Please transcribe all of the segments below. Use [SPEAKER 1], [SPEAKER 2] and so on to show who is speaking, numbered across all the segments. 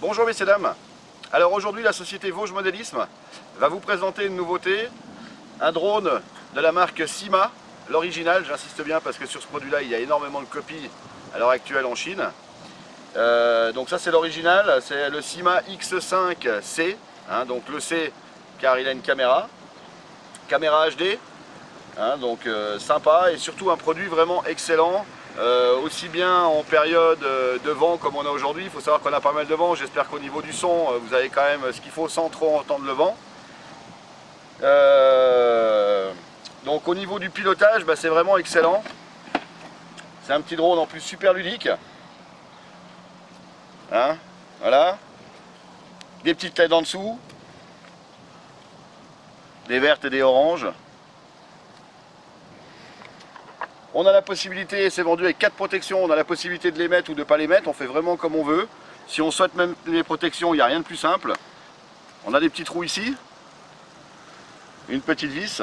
[SPEAKER 1] Bonjour messieurs dames. Alors aujourd'hui la société Vosges Modélisme va vous présenter une nouveauté, un drone de la marque Syma, l'original, j'insiste bien parce que sur ce produit là il y a énormément de copies à l'heure actuelle en Chine. Donc ça c'est l'original, c'est le Syma X5C, donc le C car il a une caméra HD, donc sympa et surtout un produit vraiment excellent. Aussi bien en période de vent comme on a aujourd'hui. Il faut savoir qu'on a pas mal de vent, j'espère qu'au niveau du son vous avez quand même ce qu'il faut sans trop entendre le vent. Donc au niveau du pilotage, c'est vraiment excellent. C'est un petit drone en plus super ludique, voilà, des petites LED en dessous, des vertes et des oranges. On a la possibilité, c'est vendu avec 4 protections, on a la possibilité de les mettre ou de ne pas les mettre, on fait vraiment comme on veut. Si on souhaite même les protections, il n'y a rien de plus simple. On a des petits trous ici, une petite vis.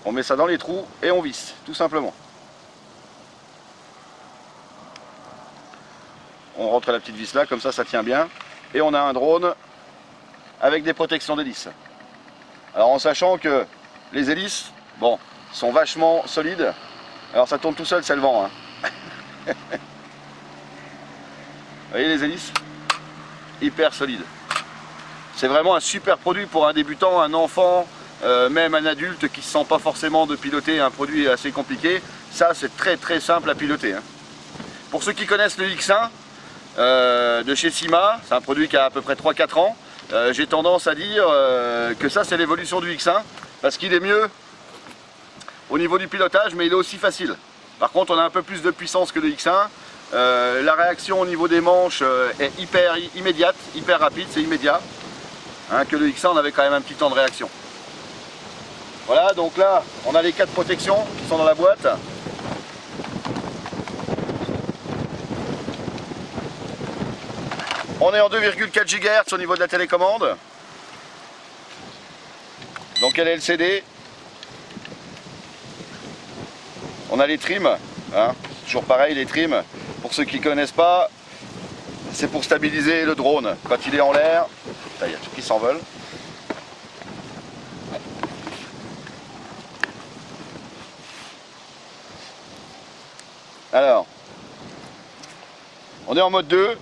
[SPEAKER 1] On met ça dans les trous et on visse, tout simplement. On rentre la petite vis là, comme ça tient bien. Et on a un drone avec des protections d'hélice. Alors en sachant que les hélices, sont vachement solides. Alors ça tourne tout seul, c'est le vent. Vous voyez les hélices? Hyper solides. C'est vraiment un super produit pour un débutant, un enfant, même un adulte qui ne se sent pas forcément de piloter un produit assez compliqué. Ça c'est très simple à piloter. Pour ceux qui connaissent le X1 de chez Syma, c'est un produit qui a à peu près 3-4 ans. J'ai tendance à dire que ça c'est l'évolution du X1. Parce qu'il est mieux au niveau du pilotage, mais il est aussi facile. Par contre, on a un peu plus de puissance que le X1. La réaction au niveau des manches est hyper immédiate, hyper rapide, c'est immédiat. Que le X1, on avait quand même un petit temps de réaction. Voilà, donc là, on a les 4 protections qui sont dans la boîte. On est en 2,4 GHz au niveau de la télécommande. Donc elle est LCD. On a les trims, toujours pareil les trims. Pour ceux qui ne connaissent pas, c'est pour stabiliser le drone quand il est en l'air. Il y a tout qui s'envole. Alors, on est en mode 2,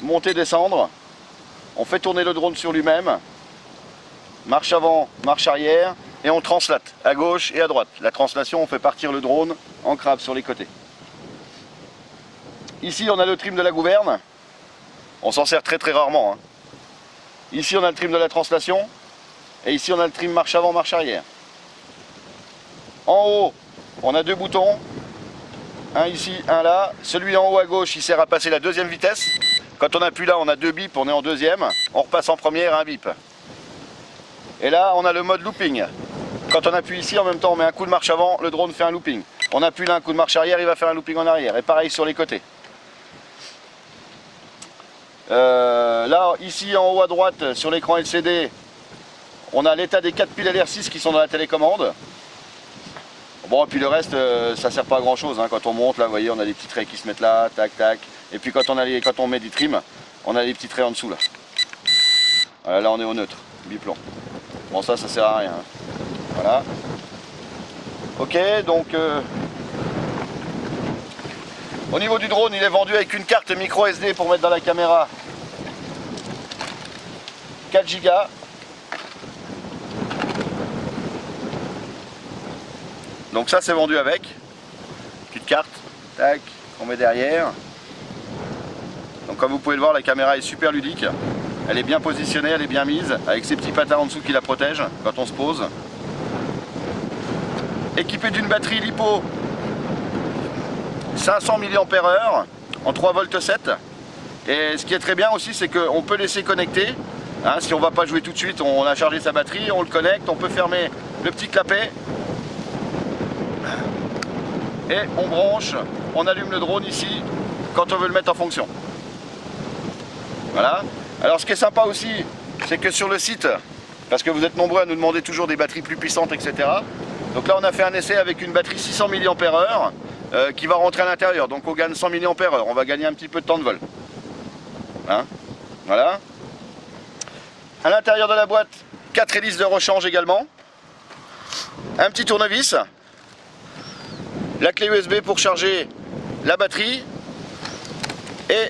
[SPEAKER 1] monter, descendre. On fait tourner le drone sur lui-même. Marche avant, marche arrière, et on translate à gauche et à droite. La translation, on fait partir le drone en crabe sur les côtés. Ici, on a le trim de la gouverne. On s'en sert très rarement. Ici, on a le trim de la translation. Et ici, on a le trim marche avant, marche arrière. En haut, on a 2 boutons. Un ici, un là. Celui en haut à gauche, il sert à passer la 2e vitesse. Quand on appuie là, on a 2 bips, on est en 2e. On repasse en première à un bip. Et là, on a le mode looping. Quand on appuie ici, en même temps, on met un coup de marche avant, le drone fait un looping. On appuie là, un coup de marche arrière, il va faire un looping en arrière. Et pareil sur les côtés. Là, ici, en haut à droite, sur l'écran LCD, on a l'état des 4 piles LR6 qui sont dans la télécommande. Bon, et puis le reste, ça sert pas à grand chose. Quand on monte, là, vous voyez, on a des petits traits qui se mettent là, tac, tac. Et puis quand on met du trim, on a des petits traits en dessous, là. Voilà, là, on est au neutre, biplan. Bon, ça sert à rien. Voilà. Ok, donc au niveau du drone, il est vendu avec une carte micro SD pour mettre dans la caméra. 4 Go. Donc ça c'est vendu avec. Petite carte, tac, on met derrière. Donc comme vous pouvez le voir, la caméra est super ludique. Elle est bien positionnée, elle est bien mise, avec ces petits patins en dessous qui la protègent quand on se pose. Équipée d'une batterie LiPo 500 mAh en 3,7 V. Et ce qui est très bien aussi, c'est qu'on peut laisser connecter. Si on ne va pas jouer tout de suite, on a chargé sa batterie, on le connecte, on peut fermer le petit clapet. Et on branche, on allume le drone ici quand on veut le mettre en fonction. Voilà. Alors ce qui est sympa aussi, c'est que sur le site, parce que vous êtes nombreux à nous demander toujours des batteries plus puissantes, etc. Donc là on a fait un essai avec une batterie 600 mAh qui va rentrer à l'intérieur. Donc on gagne 100 mAh, on va gagner un petit peu de temps de vol. Hein, voilà. À l'intérieur de la boîte, 4 hélices de rechange également. Un petit tournevis. La clé USB pour charger la batterie. Et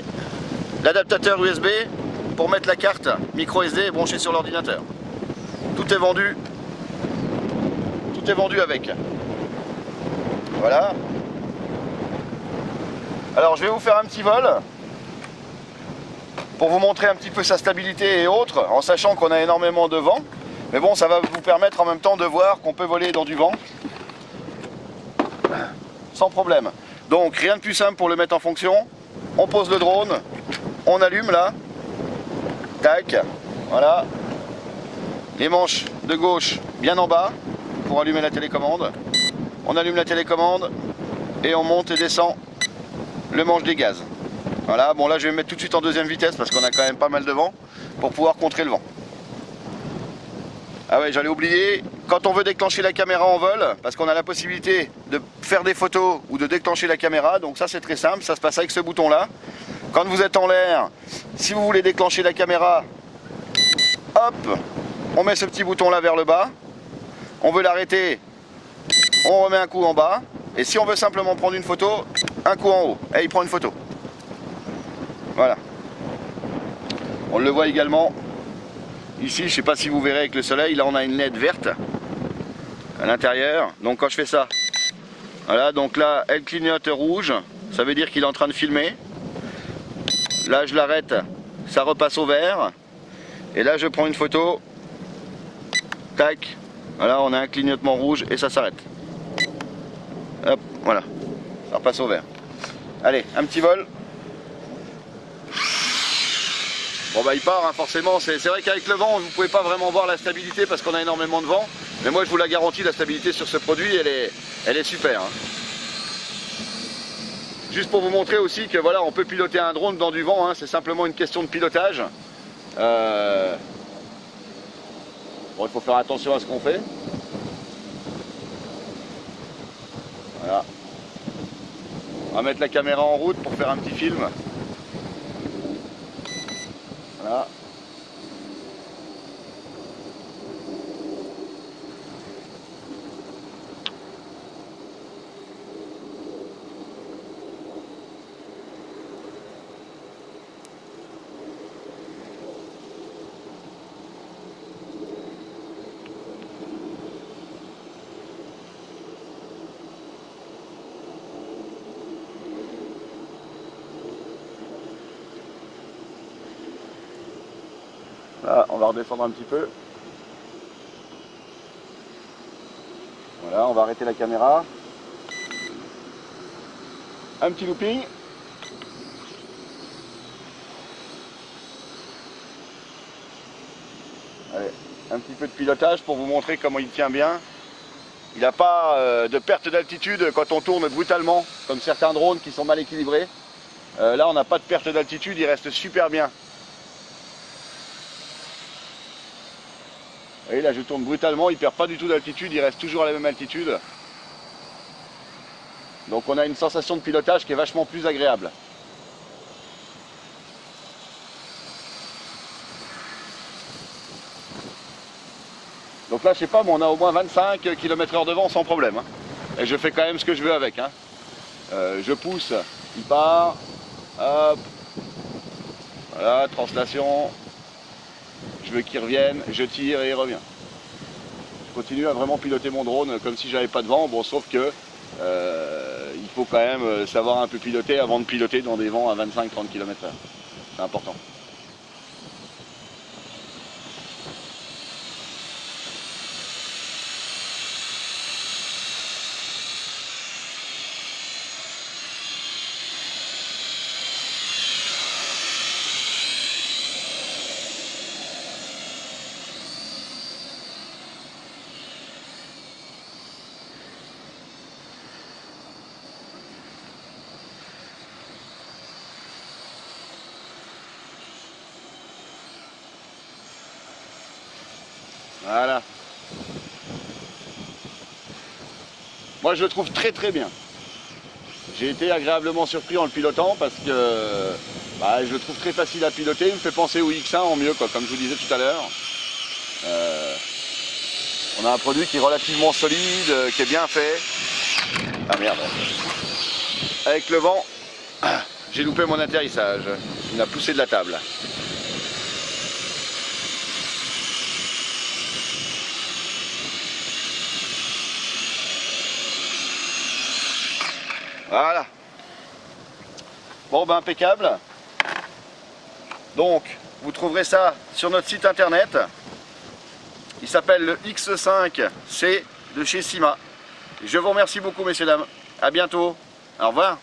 [SPEAKER 1] l'adaptateur USB pour mettre la carte micro SD et brancher sur l'ordinateur. Tout est vendu avec. Voilà. Alors je vais vous faire un petit vol pour vous montrer un petit peu sa stabilité et autres, en sachant qu'on a énormément de vent. Mais bon, ça va vous permettre en même temps de voir qu'on peut voler dans du vent sans problème. Donc rien de plus simple pour le mettre en fonction. On pose le drone, on allume là, tac, voilà. Les manches de gauche bien en bas pour allumer la télécommande. On allume la télécommande et on monte et descend le manche des gaz. Voilà, bon là je vais me mettre tout de suite en deuxième vitesse parce qu'on a quand même pas mal de vent pour pouvoir contrer le vent. Ah ouais, j'allais oublier, quand on veut déclencher la caméra en vol, parce qu'on a la possibilité de faire des photos ou de déclencher la caméra, donc ça c'est très simple, ça se passe avec ce bouton là. Quand vous êtes en l'air, si vous voulez déclencher la caméra, hop, on met ce petit bouton là vers le bas. On veut l'arrêter, on remet un coup en bas. Et si on veut simplement prendre une photo, un coup en haut. Et il prend une photo. Voilà. On le voit également ici, je ne sais pas si vous verrez avec le soleil, là on a une LED verte à l'intérieur. Donc quand je fais ça, voilà, donc là elle clignote rouge, ça veut dire qu'il est en train de filmer. Là je l'arrête, ça repasse au vert. Et là je prends une photo, tac, voilà, on a un clignotement rouge et ça s'arrête. Hop, voilà, ça repasse au vert. Allez, un petit vol. Bon bah il part, hein, forcément, c'est vrai qu'avec le vent, vous ne pouvez pas vraiment voir la stabilité parce qu'on a énormément de vent. Mais moi je vous la garantis, la stabilité sur ce produit, elle est super. Hein. Juste pour vous montrer aussi que voilà, on peut piloter un drone dans du vent, hein, c'est simplement une question de pilotage. Bon, il faut faire attention à ce qu'on fait. Voilà. On va mettre la caméra en route pour faire un petit film. Voilà. Là, on va redescendre un petit peu. Voilà, on va arrêter la caméra. Un petit looping. Allez, un petit peu de pilotage pour vous montrer comment il tient bien. Il n'a pas de perte d'altitude quand on tourne brutalement, comme certains drones qui sont mal équilibrés. Là, on n'a pas de perte d'altitude, il reste super bien. Vous voyez, là je tourne brutalement, il ne perd pas du tout d'altitude, il reste toujours à la même altitude. Donc on a une sensation de pilotage qui est vachement plus agréable. Donc là je sais pas, mais on a au moins 25 km/h de vent sans problème. Hein. Et je fais quand même ce que je veux avec. Hein. Je pousse, il part, hop, voilà, translation. Je veux qu'il revienne, je tire et il revient. Je continue à vraiment piloter mon drone comme si j'avais pas de vent, bon sauf que il faut quand même savoir un peu piloter avant de piloter dans des vents à 25-30 km/h. C'est important. Voilà. Moi je le trouve très très bien. J'ai été agréablement surpris en le pilotant parce que bah, je le trouve très facile à piloter, il me fait penser au X1 en mieux, quoi, comme je vous disais tout à l'heure. On a un produit qui est relativement solide, qui est bien fait. Ah merde. Avec le vent, j'ai loupé mon atterrissage. Il m'a poussé de la table. Voilà. Bon ben impeccable. Donc vous trouverez ça sur notre site internet. Il s'appelle le X5C de chez Syma. Je vous remercie beaucoup messieurs dames. À bientôt. Au revoir.